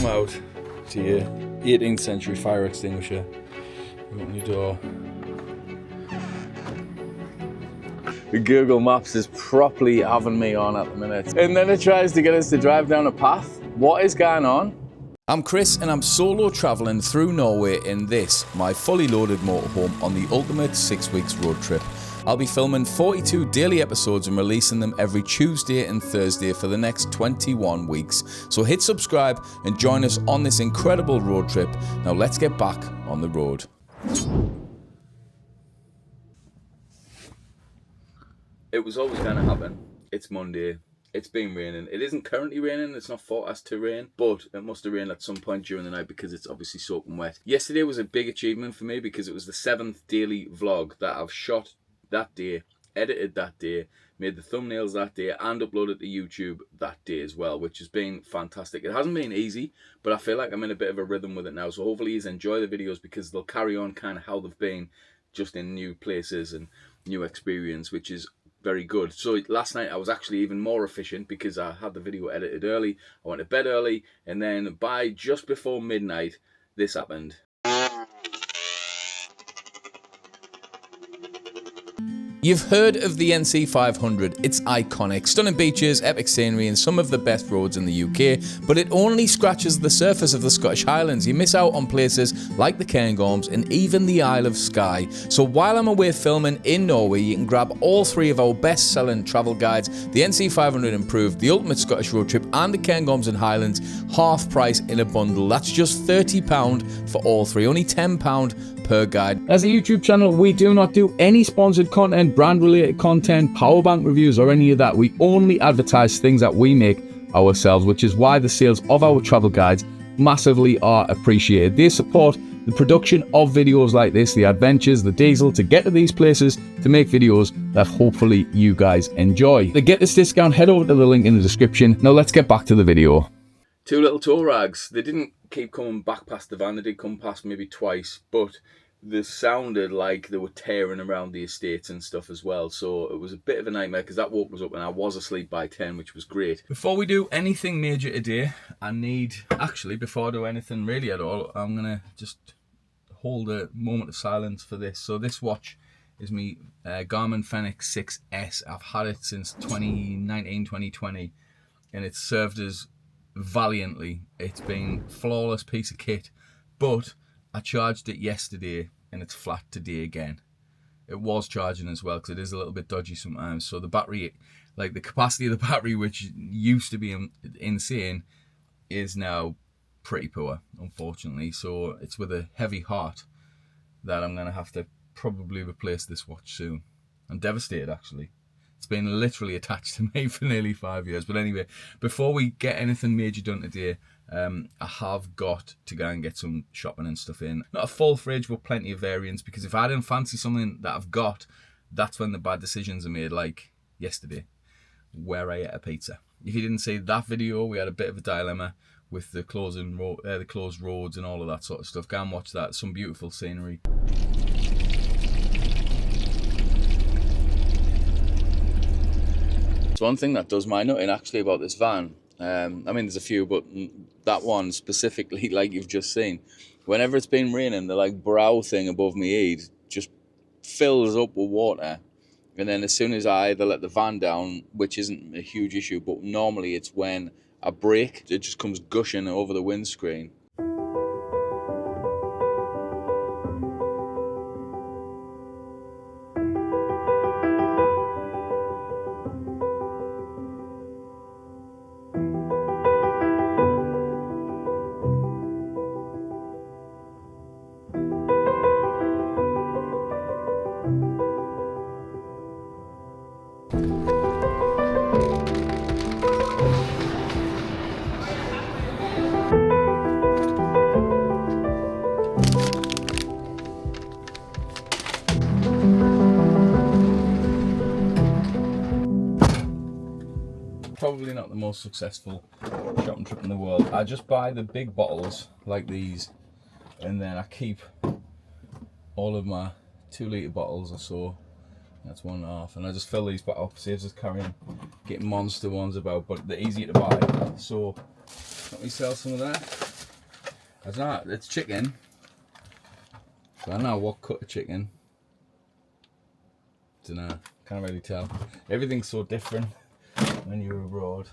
out to your 18th century fire extinguisher. You open your door. The Google Maps is properly having me on at the minute. And then it tries to get us to drive down a path. What is going on? I'm Chris and I'm solo travelling through Norway in this, my fully loaded motorhome on the ultimate 6 weeks road trip. I'll be filming 42 daily episodes and releasing them every Tuesday and Thursday for the next 21 weeks. So hit subscribe and join us on this incredible road trip. Now let's get back on the road. It was always going to happen. It's Monday. It's been raining. It isn't currently raining. It's not forecast to rain, but it must have rained at some point during the night because it's obviously soaking wet. Yesterday was a big achievement for me because it was the 7th daily vlog that I've shot that day, edited that day, made the thumbnails that day, and uploaded to YouTube that day as well, which has been fantastic. It hasn't been easy, but I feel like I'm in a bit of a rhythm with it now. So hopefully you enjoy the videos because they'll carry on kind of how they've been, just in new places and new experience, which is very good. So last night I was actually even more efficient because I had the video edited early. I went to bed early, and then by just before midnight, this happened. You've heard of the NC 500, it's iconic, stunning beaches, epic scenery and some of the best roads in the UK, but it only scratches the surface of the Scottish Highlands. You miss out on places like the Cairngorms and even the Isle of Skye. So while I'm away filming in Norway, you can grab all 3 of our best-selling travel guides, the NC 500 Improved, the Ultimate Scottish Road Trip and the Cairngorms and Highlands, half price in a bundle. That's just £30 for all 3, only £10 per guide. As a YouTube channel, we do not do any sponsored content, brand related content, power bank reviews or any of that. We only advertise things that we make ourselves, which is why the sales of our travel guides massively are appreciated. They support the production of videos like this, the adventures, the diesel to get to these places, to make videos that hopefully you guys enjoy. To get this discount, head over to the link in the description. Now let's get back to the video. 2 little tow rags. They didn't keep coming back past the van. They did come past maybe twice, but they sounded like they were tearing around the estates and stuff as well. So it was a bit of a nightmare because that woke us up and I was asleep by 10, which was great. Before we do anything major today, before I do anything really at all, I'm going to just hold a moment of silence for this. So this watch is my Garmin Fenix 6S. I've had it since 2019, 2020, and it's served us valiantly. It's been a flawless piece of kit, but I charged it yesterday and it's flat today again. It was charging as well because it is a little bit dodgy sometimes. So the battery, like the capacity of the battery, which used to be insane, is now pretty poor, unfortunately. So it's with a heavy heart that I'm going to have to probably replace this watch soon. I'm devastated actually. It's been literally attached to me for nearly 5 years. But anyway, before we get anything major done today, I have got to go and get some shopping and stuff in. Not a full fridge, but plenty of variants, because if I didn't fancy something that I've got, that's when the bad decisions are made, like yesterday, where I ate a pizza. If you didn't see that video, we had a bit of a dilemma with the closed roads and all of that sort of stuff. Go and watch that. Some beautiful scenery. So one thing that does my nutting actually about this van, I mean there's a few, but that one specifically, like you've just seen, whenever it's been raining, the like brow thing above my head just fills up with water, and then as soon as I either let the van down, which isn't a huge issue, but normally it's when I brake, it just comes gushing over the windscreen. Probably not the most successful shopping trip in the world. I just buy the big bottles like these, and then I keep all of my 2 litre bottles or so. That's 1.5, and I just fill these back up, saves us carrying, getting monster ones about, but they're easier to buy. So let me sell some of that. I don't know, it's chicken. So I don't know what cut of chicken. Don't know, can't really tell. Everything's so different when you're abroad.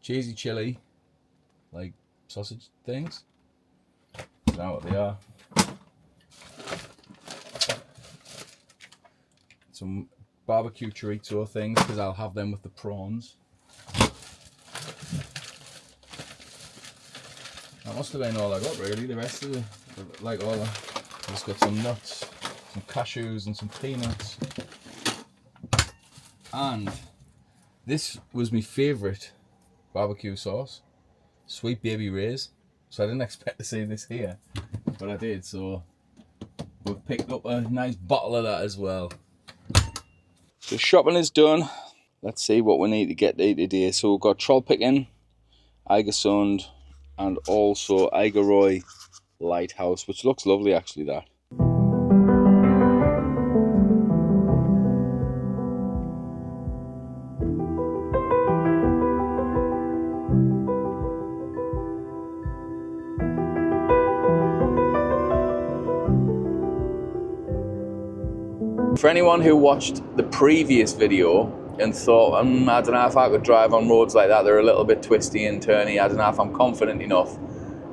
Cheesy chili, like sausage things. I don't know what they are. Some barbecue chorizo things, because I'll have them with the prawns. That must have been all I got really. The rest of the, like all the, I just got some nuts, some cashews and some peanuts. And this was my favourite barbecue sauce, Sweet Baby Ray's. So I didn't expect to see this here, but I did. So we've picked up a nice bottle of that as well. The shopping is done. Let's see what we need to get to today. So we've got troll picking, Eigersund, and also Eigeroy Lighthouse, which looks lovely actually, that. For anyone who watched the previous video and thought, I don't know if I could drive on roads like that, they're a little bit twisty and turny, I don't know if I'm confident enough,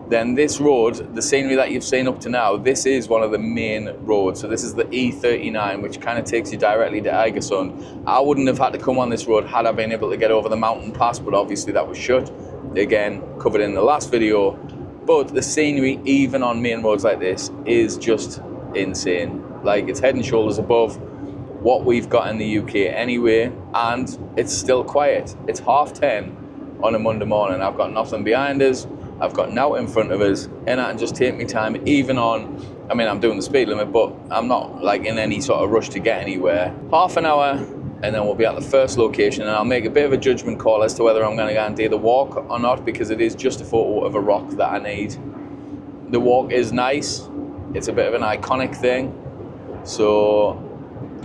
then this road, the scenery that you've seen up to now, this is one of the main roads. So this is the E39, which kind of takes you directly to Eigersund. I wouldn't have had to come on this road had I been able to get over the mountain pass, but obviously that was shut. Again, covered in the last video. But the scenery, even on main roads like this, is just insane. Like, it's head and shoulders above what we've got in the UK anyway, and it's still quiet. It's 10:30 on a Monday morning. I've got nothing behind us, I've got now in front of us, and I can just take my time, even on, I mean, I'm doing the speed limit, but I'm not like in any sort of rush to get anywhere. Half an hour, and then we'll be at the first location, and I'll make a bit of a judgment call as to whether I'm going to go and do the walk or not, because it is just a photo of a rock that I need. The walk is nice, it's a bit of an iconic thing, so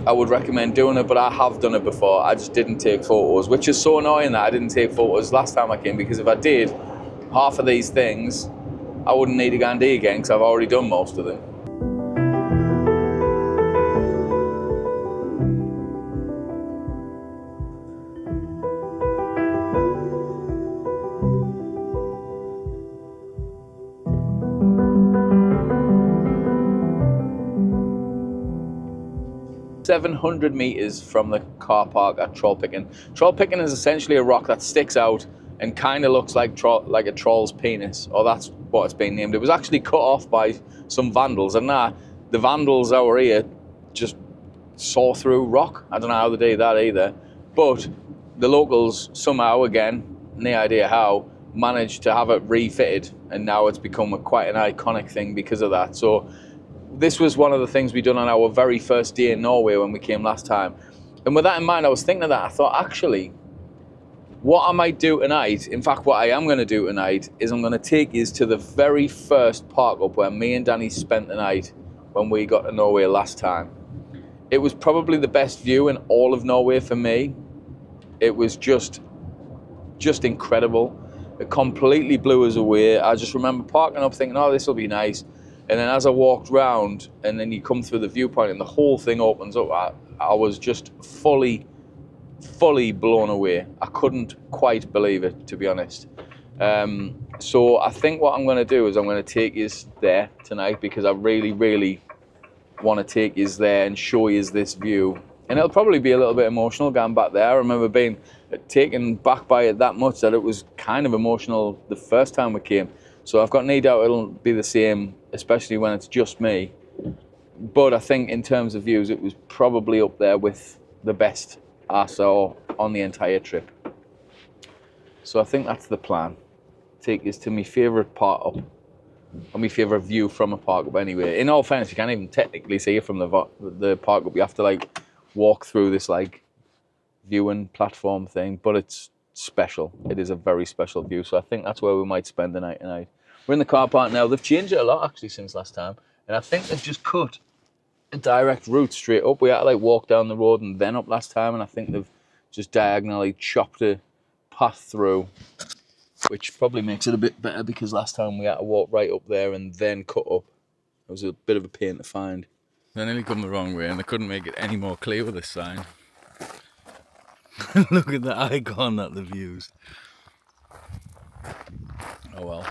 I would recommend doing it, but I have done it before. I just didn't take photos, which is so annoying that I didn't take photos last time I came, because if I did half of these things, I wouldn't need to go and do again, because I've already done most of them. 700 meters from the car park at Troll Picking. Troll Picking is essentially a rock that sticks out and kind of looks like a troll's penis, or that's what it's been named. It was actually cut off by some vandals, and the vandals over here just saw through rock. I don't know how they did that either, but the locals somehow, again, no idea how, managed to have it refitted, and now it's become quite an iconic thing because of that. So this was one of the things we done on our very first day in Norway when we came last time. And with that in mind, I was thinking of that. I thought, actually, what I might do tonight, in fact, what I am going to do tonight, is I'm going to take you to the very first park up where me and Danny spent the night when we got to Norway last time. It was probably the best view in all of Norway for me. It was just incredible. It completely blew us away. I just remember parking up thinking, oh, this will be nice. And then as I walked round, and then you come through the viewpoint and the whole thing opens up, I was just fully blown away. I couldn't quite believe it, to be honest. So I think what I'm going to do is I'm going to take you there tonight, because I really want to take you there and show you this view. And it'll probably be a little bit emotional going back there. I remember being taken back by it that much that it was kind of emotional the first time we came. So I've got no doubt it'll be the same, especially when it's just me. But I think in terms of views, it was probably up there with the best I saw on the entire trip. So I think that's the plan. Take us to my favourite part up, or my favourite view from a park up anyway. In all fairness, you can't even technically see it from the park up. You have to like walk through this like viewing platform thing, but it's special. It is a very special view. So I think that's where we might spend the night tonight. We're in the car park now. They've changed it a lot actually since last time, and I think they've just cut a direct route straight up. We had to like walk down the road and then up last time, and I think they've just diagonally chopped a path through which probably makes it a bit better because last time we had to walk right up there and then cut up. It was a bit of a pain to find. They nearly come the wrong way and they couldn't make it any more clear with this sign. Look at the icon that they've used. Oh well.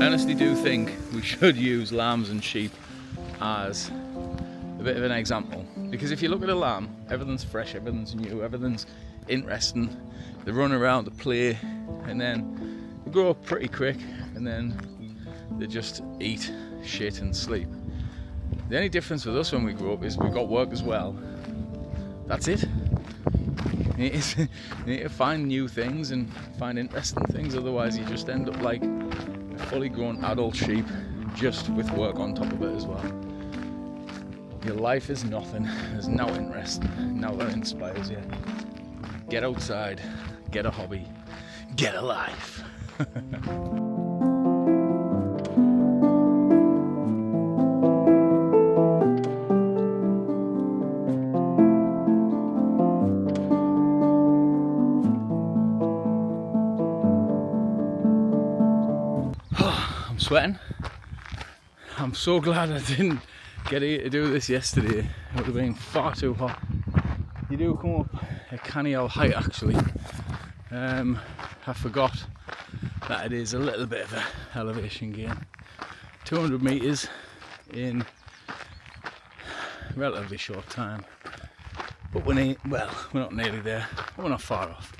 I honestly do think we should use lambs and sheep as a bit of an example, because if you look at a lamb, everything's fresh, everything's new, everything's interesting. They run around, they play, and then they grow up pretty quick, and then they just eat shit and sleep. The only difference with us when we grow up is we've got work as well. That's it. You need to find new things and find interesting things, otherwise you just end up like a fully grown adult sheep just with work on top of it as well. Your life is nothing, there's no interest, no that inspires you. Get outside, get a hobby, get a life. I'm sweating. I'm so glad I didn't get here to do this yesterday. It would have been far too hot. You do come up a canny old height actually. I forgot that it is a little bit of an elevation gain. 200 metres in a relatively short time. But we're not nearly there, but we're not far off.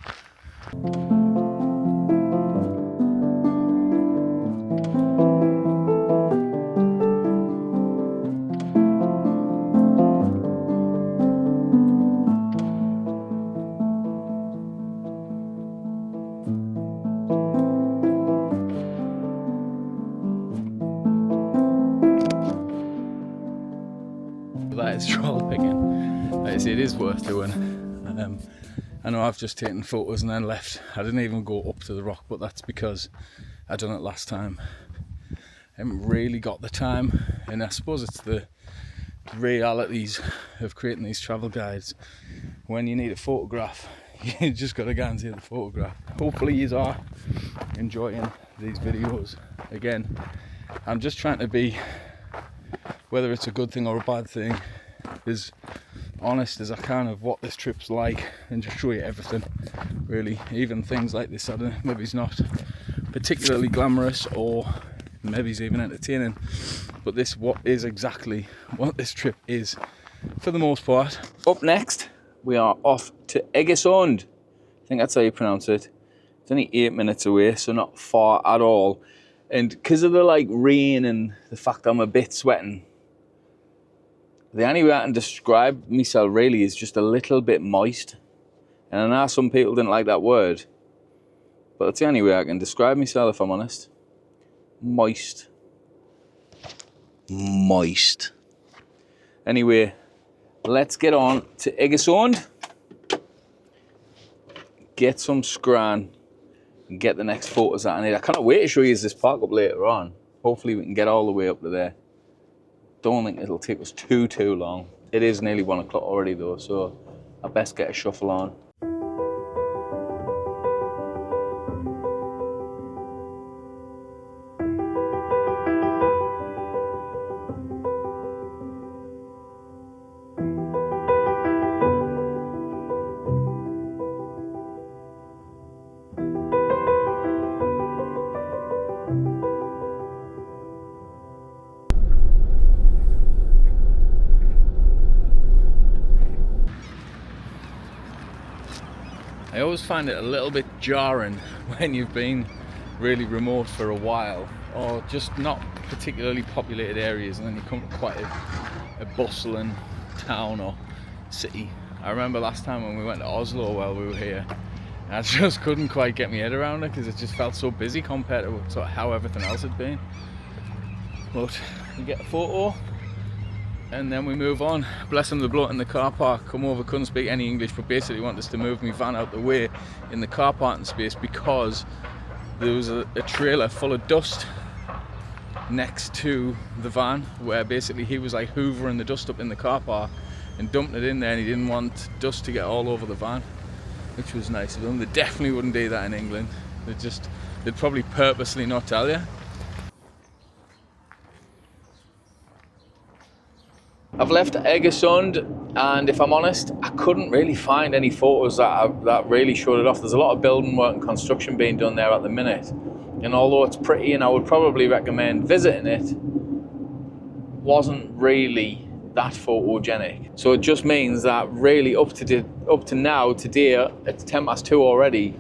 That is troll picking. It is worth doing. I know I've just taken photos and then left. I didn't even go up to the rock, but that's because I done it last time. I haven't really got the time, and I suppose it's the realities of creating these travel guides. When you need a photograph, you just got to guarantee the photograph. Hopefully you are enjoying these videos. Again, I'm just trying to be, whether it's a good thing or a bad thing, as honest as I can of what this trip's like, and just show you everything really, even things like this. I don't know, maybe it's not particularly glamorous or maybe it's even entertaining, but this is exactly what this trip is for the most part. Up next we are off to Egersund. I think that's how you pronounce it. It's only 8 minutes away, so not far at all, and because of the rain and the fact I'm a bit sweating, the only way I can describe myself really is just a little bit moist. And I know some people didn't like that word, but that's the only way I can describe myself, if I'm honest. Moist. Moist. Anyway, let's get on to Egersund, get some scran, and get the next photos that I need. I can't wait to show you this park up later on. Hopefully we can get all the way up to there. Don't think it'll take us too long. It is nearly 1 o'clock already though, so I best get a shuffle on. I always find it a little bit jarring when you've been really remote for a while, or just not particularly populated areas, and then you come to quite a bustling town or city. I remember last time when we went to Oslo while we were here, and I just couldn't quite get my head around it because it just felt so busy compared to sort of how everything else had been. But we get a photo and then we move on. Bless him, the bloke in the car park come over, couldn't speak any English, but basically wanted us to move my van out the way in the car parking space because there was a trailer full of dust next to the van, where basically he was hoovering the dust up in the car park, and dumped it in there, and he didn't want dust to get all over the van, which was nice of them. They definitely wouldn't do that in England. They'd probably purposely not tell you. I've left Egersund, and if I'm honest, I couldn't really find any photos that really showed it off. There's a lot of building work and construction being done there at the minute, and although it's pretty and I would probably recommend visiting it, wasn't really that photogenic. So it just means that really up to now, today, it's 2:10 already,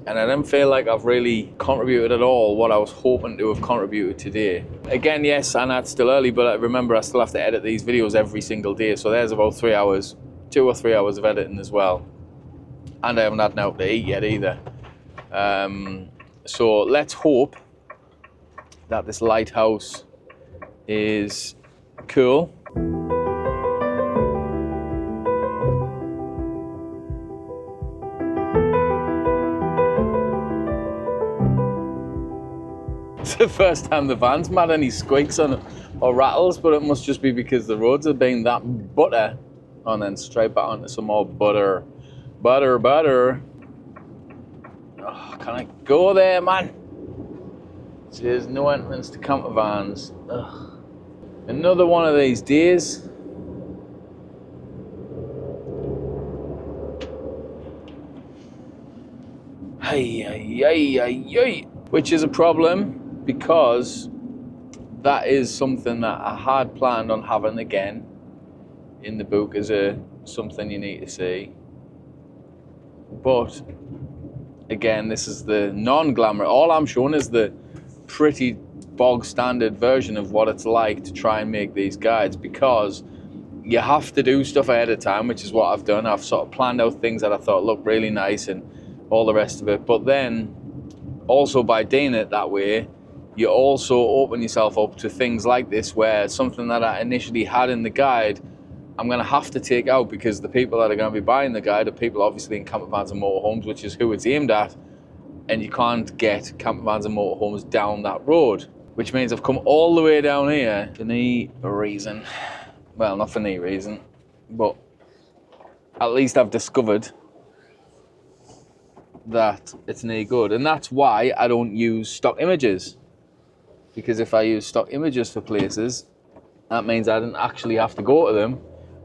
and I don't feel like I've really contributed at all what I was hoping to have contributed today. Again, yes, and that's still early, but remember I still have to edit these videos every single day, so there's about 3 hours, 2 or 3 hours of editing as well. And I haven't had now to eat yet either. So let's hope that this lighthouse is cool. It's the first time the van's had any squeaks on it or rattles, but it must just be because the roads have been that butter. And then straight back onto some more butter. Butter. Oh, can I go there, man? There's no entrance to campervans. Ugh. Another one of these days. Hey. Which is a problem, because that is something that I had planned on having again in the book as something you need to see. But again, this is the non-glamour. All I'm showing is the pretty bog standard version of what it's like to try and make these guides, because you have to do stuff ahead of time, which is what I've done. I've sort of planned out things that I thought looked really nice and all the rest of it. But then also by doing it that way, you also open yourself up to things like this, where something that I initially had in the guide, I'm going to have to take out, because the people that are going to be buying the guide are people obviously in campervans and motorhomes, which is who it's aimed at, and you can't get campervans and motorhomes down that road, which means I've come all the way down here for no reason. Well, not for no reason, but at least I've discovered that it's no good, and that's why I don't use stock images. Because if I use stock images for places, that means I didn't actually have to go to them,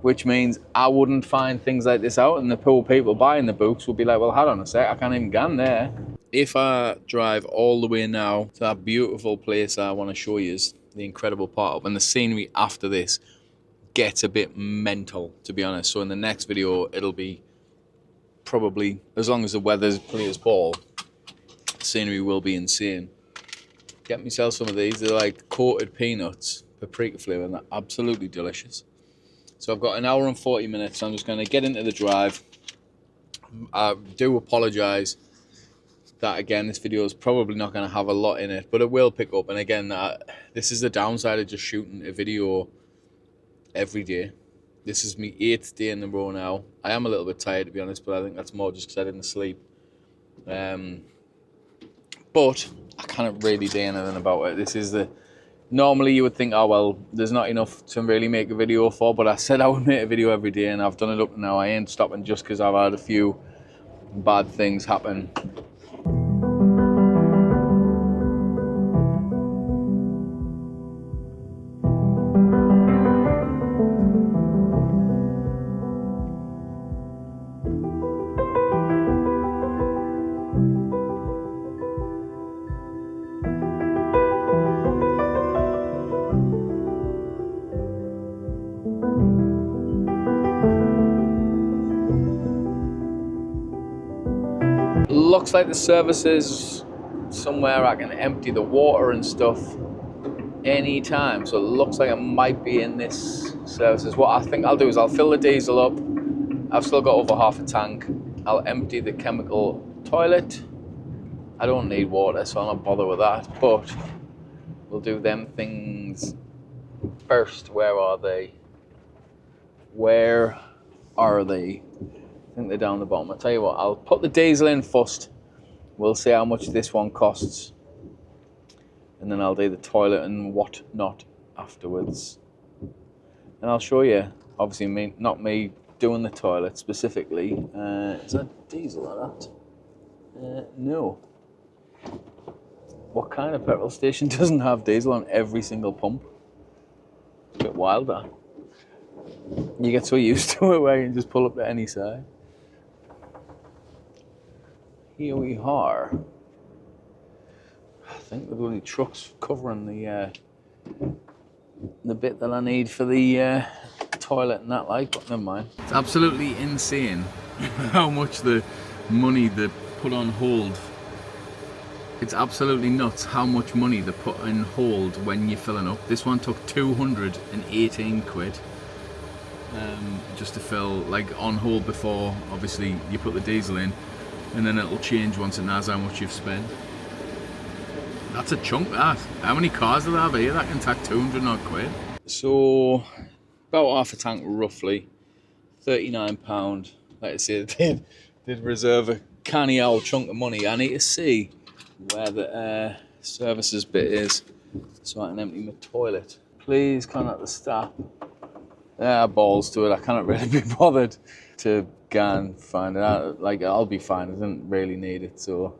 which means I wouldn't find things like this out, and the poor people buying the books would be like, well, hold on a sec, I can't even go in there. If I drive all the way now to that beautiful place I want to show you, is the incredible part of, and the scenery after this gets a bit mental, to be honest. So in the next video, it'll be probably, as long as the weather's clear as ball, the scenery will be insane. Get myself some of these. They're like coated peanuts, paprika flavour, and they're absolutely delicious. So I've got 1 hour and 40 minutes. So I'm just going to get into the drive. I do apologise that, again, this video is probably not going to have a lot in it, but it will pick up. And again, this is the downside of just shooting a video every day. This is my 8th day in a row now. I am a little bit tired, to be honest, but I think that's more just because I didn't sleep. But I can't really do anything about it. This is normally you would think, oh well, there's not enough to really make a video for, but I said I would make a video every day, and I've done it up to now. I ain't stopping just because I've had a few bad things happen. Looks like the service is somewhere I can empty the water and stuff anytime. So it looks like it might be in this services. What I think I'll do is I'll fill the diesel up. I've still got over half a tank. I'll empty the chemical toilet. I don't need water, so I'll not bother with that. But we'll do them things first. Where are they? Where are they? I think they're down the bottom. I'll tell you what, I'll put the diesel in first. We'll see how much this one costs. And then I'll do the toilet and what not afterwards. And I'll show you Obviously, not me doing the toilet specifically. Is that diesel or that? No. What kind of petrol station doesn't have diesel on every single pump? A bit wild, that. You get so used to it where you can just pull up to any side. Here we are. I think the bloody truck's covering the bit that I need for the toilet and that, like, but never mind. It's absolutely insane how much the money they put on hold. It's absolutely nuts how much money they put on hold when you're filling up. This one took 218 quid just to fill, like, on hold before obviously you put the diesel in, and then it'll change once it knows how much you've spent. That's a chunk, that. How many cars do they have here that can take 200 odd quid? So, about half a tank roughly, £39. Like I say, did reserve a canny old chunk of money. I need to see where the services bit is so I can empty my toilet. Please contact the staff. Balls to it. I cannot really be bothered to go and find it out. Like, I'll be fine. I didn't really need it, so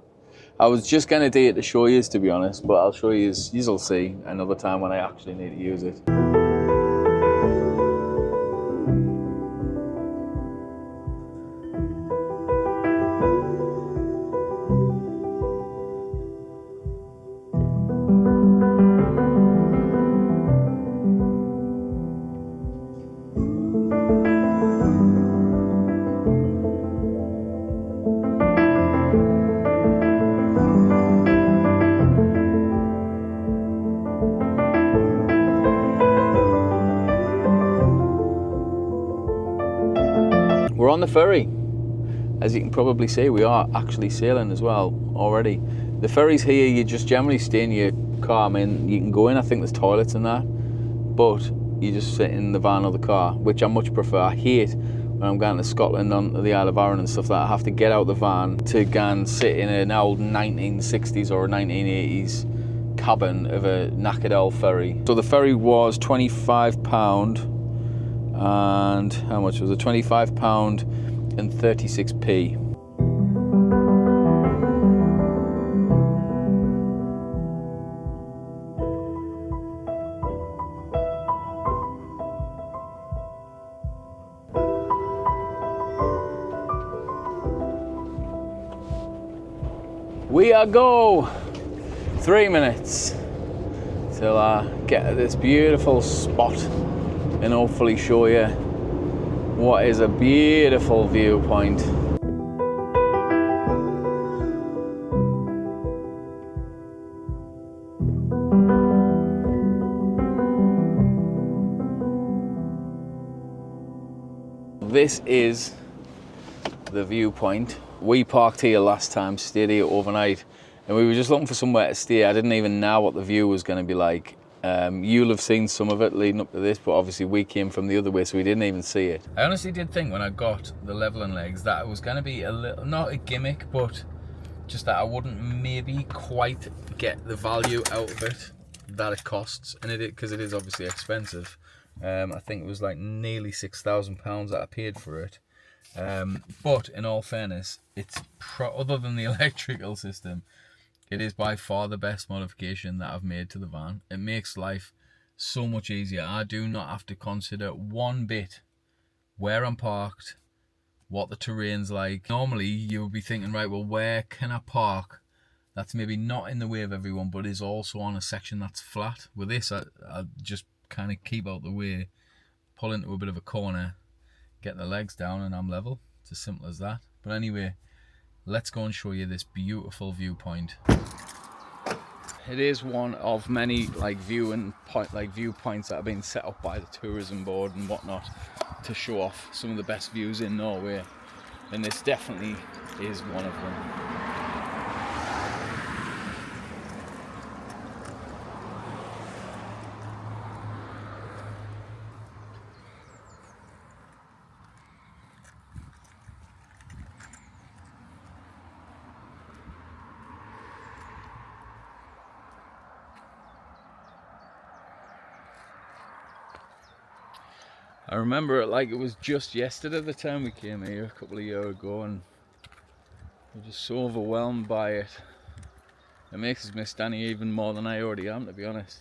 I was just gonna do it to show you, to be honest, but I'll show you. You'll see another time when I actually need to use it. We're on the ferry. As you can probably see, we are actually sailing as well already. The ferries here, you just generally stay in your car. I mean, you can go in, I think there's toilets and that, but you just sit in the van or the car, which I much prefer. I hate when I'm going to Scotland on the Isle of Arran and stuff like that. I have to get out the van to go and sit in an old 1960s or a 1980s cabin of a knackered old ferry. So the ferry was £25. And how much was it? £25 and 36p. We are go. 3 minutes till I get to this beautiful spot and hopefully show you what is a beautiful viewpoint. This is the viewpoint. We parked here last time, stayed here overnight, and we were just looking for somewhere to stay. I didn't even know what the view was going to be like. You'll have seen some of it leading up to this, but obviously we came from the other way, so we didn't even see it. I honestly did think when I got the leveling legs that it was going to be a little, not a gimmick, but just that I wouldn't maybe quite get the value out of it that it costs, and because it is obviously expensive. I think it was like nearly £6,000 that I paid for it. But in all fairness, it's other than the electrical system, it is by far the best modification that I've made to the van. It makes life so much easier. I do not have to consider one bit where I'm parked, what the terrain's like. Normally, you would be thinking, right, well, where can I park that's maybe not in the way of everyone, but is also on a section that's flat? With this, I just kind of keep out the way, pull into a bit of a corner, get the legs down, and I'm level. It's as simple as that. But anyway, let's go and show you this beautiful viewpoint. It is one of many viewpoints that have been set up by the tourism board and whatnot to show off some of the best views in Norway, and this definitely is one of them. I remember it like it was just yesterday the time we came here a couple of years ago, and we're just so overwhelmed by it. It makes us miss Danny even more than I already am, to be honest.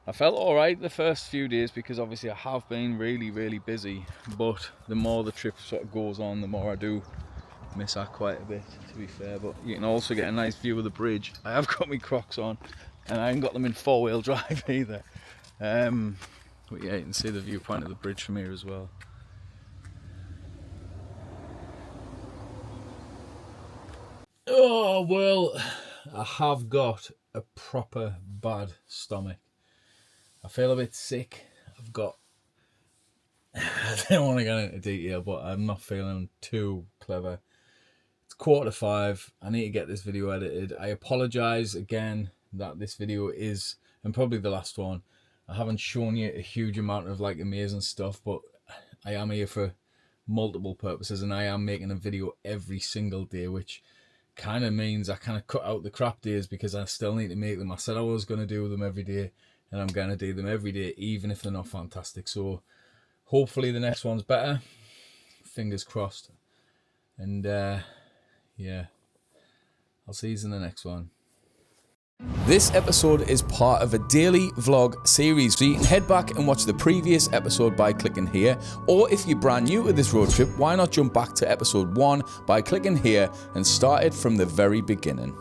I felt alright the first few days because obviously I have been really busy, but the more the trip sort of goes on, the more I do miss her quite a bit, to be fair. But you can also get a nice view of the bridge. I have got my Crocs on and I haven't got them in 4-wheel drive either. But yeah, you can see the viewpoint of the bridge from here as well. Oh well, I have got a proper bad stomach. I feel a bit sick. I've got, I don't want to go into detail, but I'm not feeling too clever. It's 4:45. I need to get this video edited. I apologise again that this video is, and probably the last one, I haven't shown you a huge amount of like amazing stuff, but I am here for multiple purposes and I am making a video every single day, which kind of means I kind of cut out the crap days because I still need to make them. I said I was going to do them every day and I'm going to do them every day, even if they're not fantastic. So hopefully the next one's better. Fingers crossed. And yeah, I'll see you in the next one. This episode is part of a daily vlog series, so you can head back and watch the previous episode by clicking here, or if you're brand new to this road trip, why not jump back to episode 1 by clicking here and start it from the very beginning.